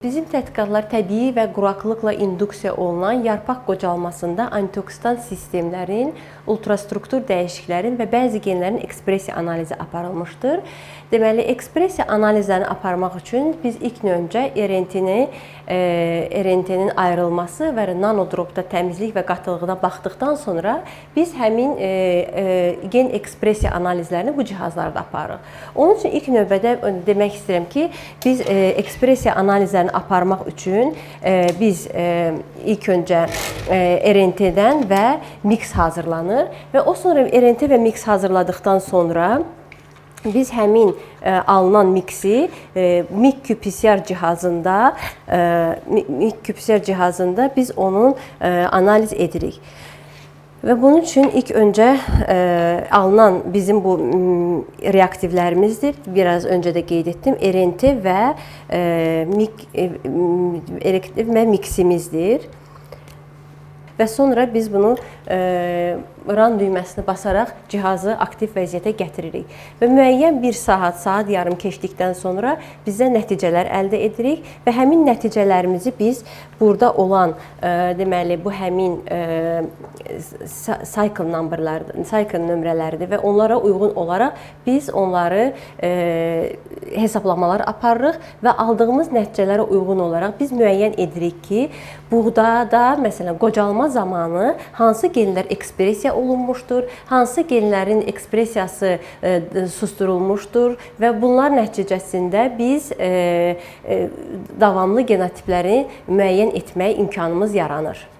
Bizim tədqiqatlar təbii və quraqlıqla induksiya olunan yarpaq qocalmasında antioksidant sistemlərin, ultrastruktur dəyişikliklərin və bəzi genlərin ekspresiya analizi aparılmışdır. Deməli, ekspresiya analizlərini aparmaq üçün biz ilk öncə RNT-nin ayrılması və nanodropda təmizlik və qatılıqda baxdıqdan sonra biz həmin gen ekspresiya analizlərini bu cihazlarda aparırıq. Onun üçün ilk növbədə demək istəyirəm ki, biz ekspresiya analizlərini aparmaq üçün biz ilk öncə RNT-dən və mix hazırlanır və o sonra RNT və mix hazırladıqdan sonra biz həmin alınan miksi MiQ-PCR cihazında biz onun analiz edirik. Və bunun üçün ilk öncə alınan bizim bu reaktivlərimizdir. Biraz öncə də qeyd etdim. RNT və miksimizdir. Və sonra biz bunu run düyməsini basaraq cihazı aktiv vəziyyətə gətiririk. Və müəyyən bir saat yarım keçdikdən sonra bizə nəticələr əldə edirik və həmin nəticələrimizi biz burada olan deməli bu həmin cycle nömrələridir və onlara uyğun olaraq biz onları hesablamalar aparırıq və aldığımız nəticələrə uyğun olaraq biz müəyyən edirik ki, buğdada məsələn qocalma zamanı hansı genlər ekspresiya olunmuşdur, hansı genlərin ekspresiyası susdurulmuşdur və bunlar nəticəsində biz davamlı genotipləri müəyyən etmək imkanımız yaranır.